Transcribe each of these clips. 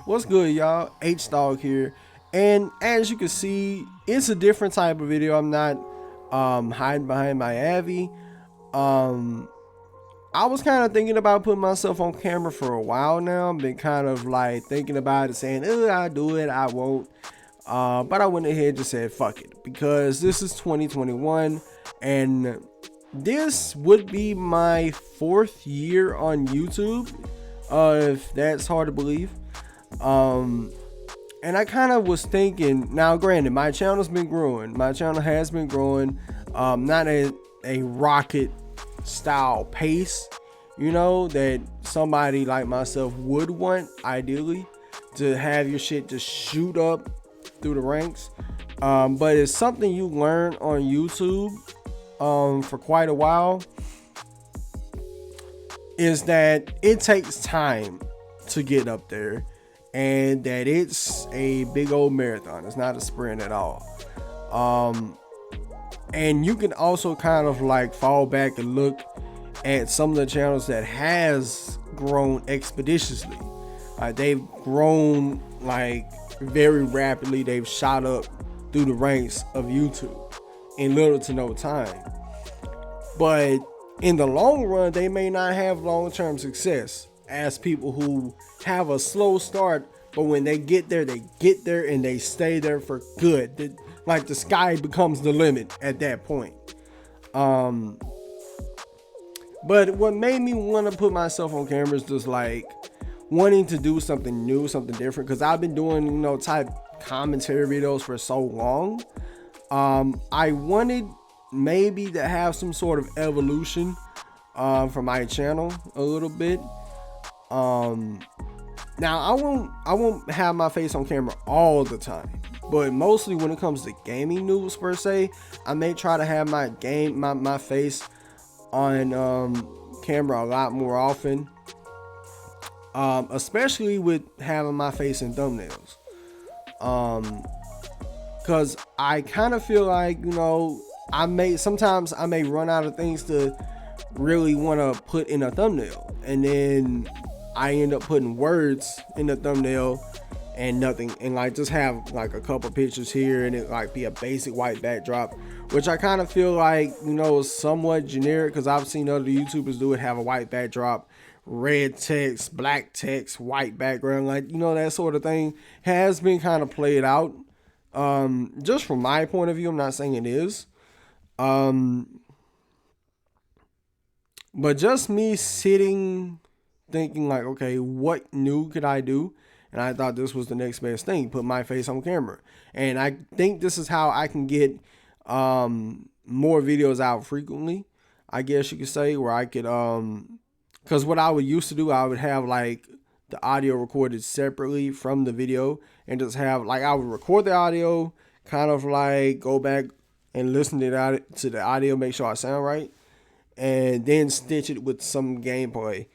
What's good, y'all? Dawg here, and as you can see, it's a different type of video. I'm not hiding behind my Avi. Um, I was kind of thinking about putting myself on camera for a while now. I've been kind of like thinking about it, saying, I'll do it, I won't." But I went ahead and just said, "Fuck it," because this is 2021, and this would be my 4th year on YouTube. If that's hard to believe. And I kind of was thinking, now granted, my channel's been growing. My channel has been growing, not at a rocket style pace, that somebody like myself would want, ideally, to have your shit just shoot up through the ranks. But it's something you learn on YouTube for quite a while, is that it takes time to get up there, and that it's a big old marathon. It's not a sprint at all. And you can also kind of like fall back and look at some of the channels that has grown expeditiously. They've grown like very rapidly. They've shot up through the ranks of YouTube in little to no time. But in the long run, they may not have long-term success as people who have a slow start, but when they get there and they stay there for good. Like the sky becomes the limit at that point. But what made me want to put myself on camera is just like wanting to do something new, something different, because I've been doing, type commentary videos for so long. I wanted maybe to have some sort of evolution for my channel a little bit. Now I won't have my face on camera all the time, but mostly when it comes to gaming news per se, I may try to have my face on camera a lot more often, especially with having my face in thumbnails, because I kind of feel like sometimes I may run out of things to really want to put in a thumbnail, and then I end up putting words in the thumbnail and nothing, and like just have like a couple pictures here, and it like be a basic white backdrop, which I kind of feel like is somewhat generic, because I've seen other YouTubers do it, have a white backdrop, red text, black text, white background, like that sort of thing has been kind of played out. Just from my point of view, I'm not saying it is. But just me sitting thinking like, okay, what new could I do? And I thought this was the next best thing, put my face on camera. And I think this is how I can get more videos out frequently, I guess you could say, where I could because what I would used to do, I would have like the audio recorded separately from the video, and just have like, I would record the audio, kind of like go back and listen to the audio, make sure I sound right, and then stitch it with some gameplay.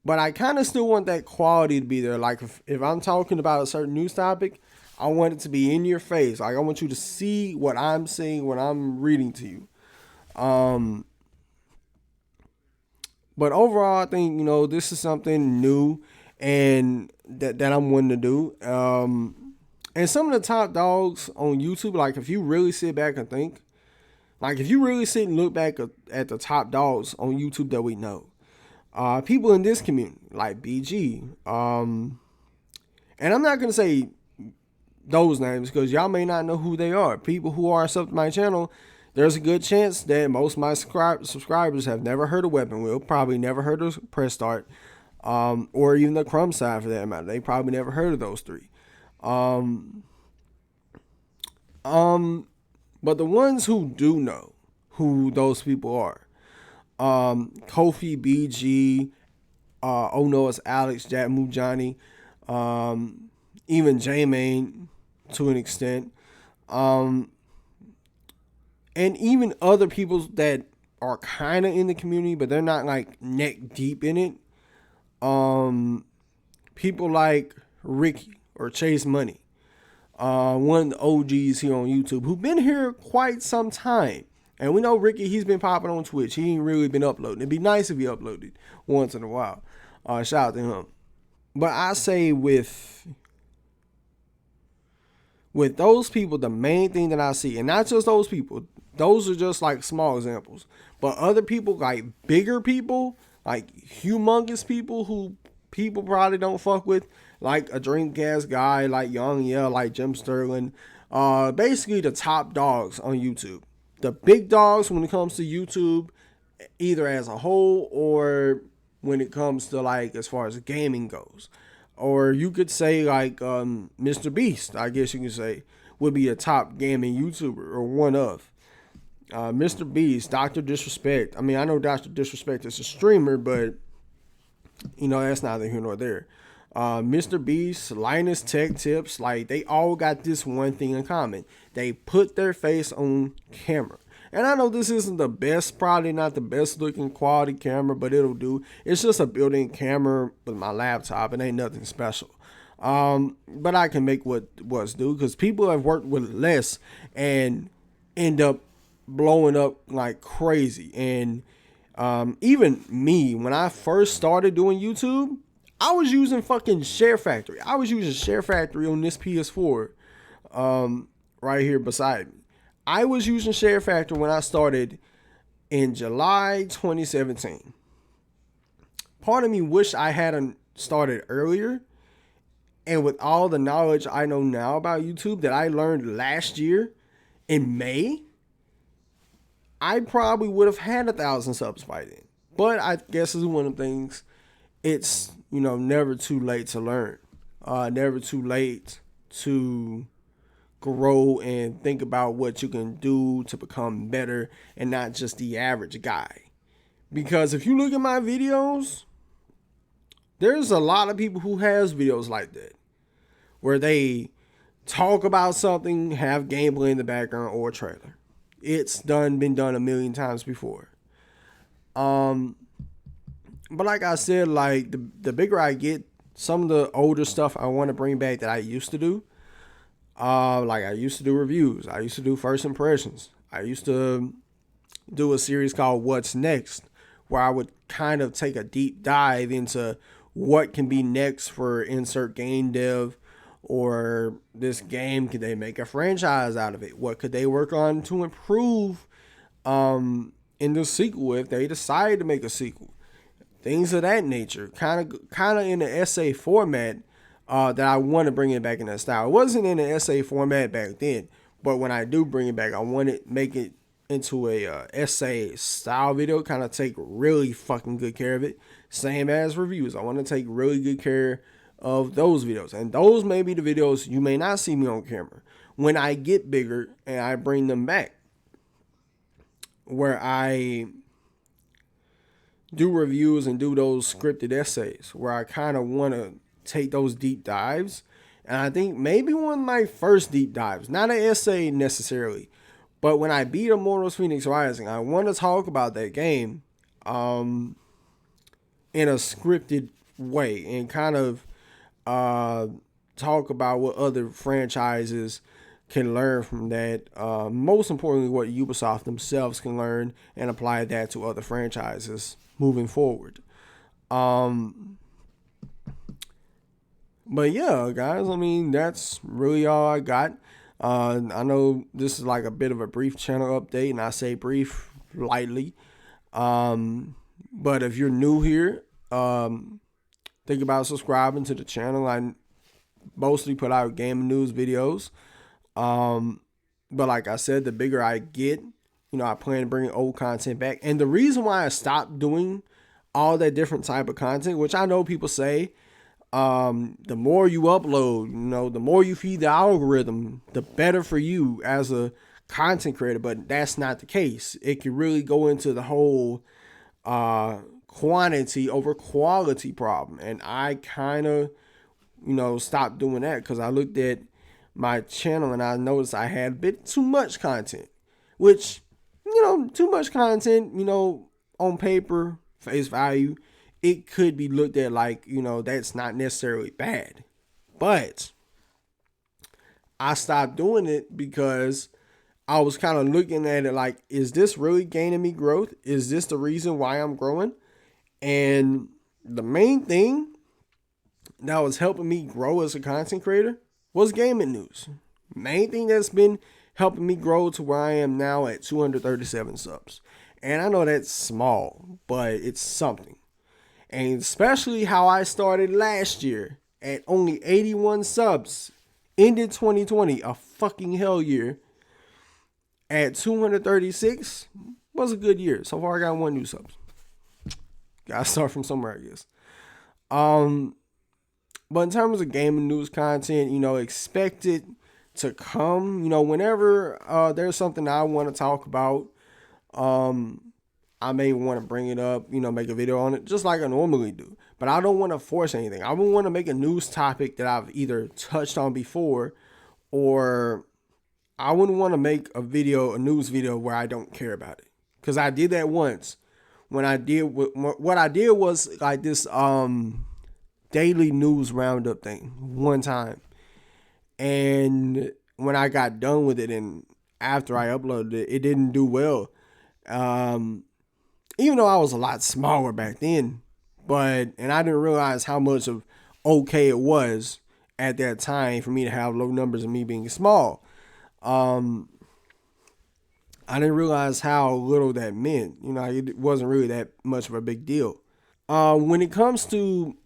But I kind of still want that quality to be there. Like if I'm talking about a certain news topic, I want it to be in your face. Like I want you to see what I'm seeing when I'm reading to you. But overall, I think, this is something new and that I'm wanting to do. And some of the top dogs on YouTube, like if you really sit back and think, like if you really sit and look back at the top dogs on YouTube that we know, people in this community, like BG, and I'm not going to say those names because y'all may not know who they are. People who are sub to my channel, there's a good chance that most of my subscribers have never heard of Weapon Wheel, probably never heard of Press Start, or even the Crumb Side for that matter. They probably never heard of those three. But the ones who do know who those people are, Kofi, BG, Oh No It's Alex, Jack Mujani, even J-Main to an extent, and even other people that are kind of in the community, but they're not like neck deep in it. People like Ricky or Chase Money, one of the OGs here on YouTube, who've been here quite some time. And we know Ricky, he's been popping on Twitch. He ain't really been uploading. It'd be nice if he uploaded once in a while. Shout out to him. But I say with those people, the main thing that I see, and not just those people, those are just like small examples. But other people, like bigger people, like humongous people who people probably don't fuck with, like a Dreamcast guy, like Young Yeah, like Jim Sterling, basically the top dogs on YouTube. The big dogs when it comes to YouTube, either as a whole or when it comes to like as far as gaming goes. Or you could say like Mr. Beast, I guess you could say, would be a top gaming YouTuber or one of. Mr. Beast, Dr. Disrespect. I mean, I know Dr. Disrespect is a streamer, but you know that's neither here nor there. Mr. Beast, Linus Tech Tips, like they all got this one thing in common. They put their face on camera. And I know this isn't the best, probably not the best looking quality camera, but it'll do. It's just a built-in camera with my laptop. It ain't nothing special. But I can make what's due because people have worked with less and end up blowing up like crazy. And even me, when I first started doing YouTube, I was using fucking Share Factory. I was using Share Factory on this PS4 right here beside me. I was using Share Factory when I started in July 2017. Part of me wish I hadn't started earlier. And with all the knowledge I know now about YouTube that I learned last year in May, I probably would have had 1,000 subs by then. But I guess it's one of the things, it's, you know, never too late to learn. Never too late to grow and think about what you can do to become better and not just the average guy. Because if you look at my videos, there's a lot of people who has videos like that where they talk about something, have gameplay in the background or a trailer. It's been done a million times before. But like I said, like the bigger I get, some of the older stuff I want to bring back that I used to do. Like I used to do reviews. I used to do first impressions. I used to do a series called What's Next, where I would kind of take a deep dive into what can be next for insert game dev, or this game, could they make a franchise out of it? What could they work on to improve in the sequel if they decide to make a sequel? Things of that nature. Kind of in the essay format. That I want to bring it back in that style. It wasn't in an essay format back then, but when I do bring it back, I want to make it into a essay style video. Kind of take really fucking good care of it. Same as reviews. I want to take really good care of those videos, and those may be the videos you may not see me on camera when I get bigger and I bring them back, where I do reviews and do those scripted essays, where I kind of want to take those deep dives. And I think maybe one of my first deep dives, not an essay necessarily, but when I beat Immortals Phoenix Rising, I want to talk about that game in a scripted way and kind of talk about what other franchises can learn from that. Most importantly, what Ubisoft themselves can learn and apply that to other franchises moving forward. But yeah, guys, I mean, that's really all I got. I know this is like a bit of a brief channel update, and I say brief lightly. But if you're new here, think about subscribing to the channel. I mostly put out gaming news videos. But like I said, the bigger I get, you know, I plan to bring old content back. And the reason why I stopped doing all that different type of content, which I know people say, the more you upload, you know, the more you feed the algorithm, the better for you as a content creator. But that's not the case. It can really go into the whole quantity over quality problem. And I kind of, you know, stopped doing that because I looked at my channel and I noticed I had a bit too much content, which, you know, too much content, you know, on paper, face value, it could be looked at like, you know, that's not necessarily bad. But I stopped doing it because I was kind of looking at it like, is this really gaining me growth? Is this the reason why I'm growing? And the main thing that was helping me grow as a content creator was gaming news. Main thing that's been helping me grow to where I am now at 237 subs. And I know that's small, but it's something. And especially how I started last year at only 81 subs, ended 2020, a fucking hell year, at 236 was a good year. So far I got 1 new subs. Gotta start from somewhere, I guess. But in terms of gaming news content, expect it to come. Whenever there's something I want to talk about, I may want to bring it up, make a video on it, just like I normally do. But I don't want to force anything. I would want to make a news topic that I've either touched on before, or I wouldn't want to make a news video where I don't care about it. Because I did that once. What I did was like this daily news roundup thing one time. And when I got done with it and after I uploaded it, it didn't do well. Even though I was a lot smaller back then, and I didn't realize how much of okay it was at that time for me to have low numbers and me being small. I didn't realize how little that meant. It wasn't really that much of a big deal. When it comes to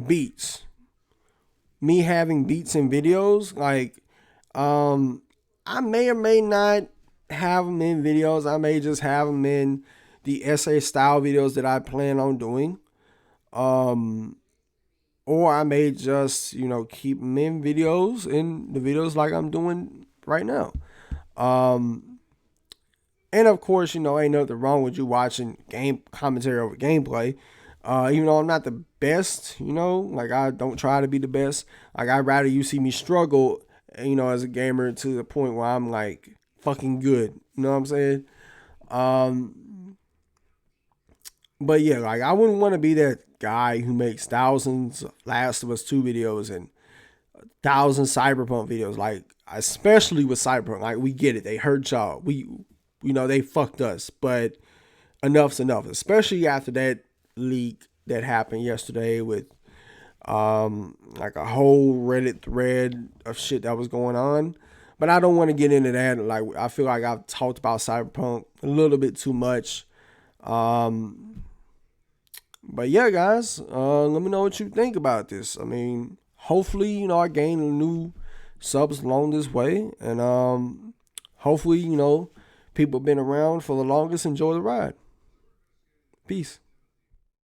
beats, me having beats in videos, like, I may or may not have them in videos. I may just have them in the essay style videos that I plan on doing. Or I may just, keep them in the videos like I'm doing right now. And of course, ain't nothing wrong with you watching game commentary over gameplay. Even though I'm not the best, like I don't try to be the best. Like I'd rather you see me struggle, as a gamer to the point where I'm like fucking good. You know what I'm saying? But yeah, like I wouldn't want to be that guy who makes thousands of Last of Us 2 videos and thousands Cyberpunk videos. Like especially with Cyberpunk, like we get it, they hurt y'all. They fucked us, but enough's enough. Especially after that leak that happened yesterday with like a whole Reddit thread of shit that was going on. But I don't want to get into that. Like I feel like I've talked about Cyberpunk a little bit too much. But yeah, guys, let me know what you think about this. I mean, hopefully, I gain new subs along this way, and hopefully, people been around for the longest enjoy the ride. Peace.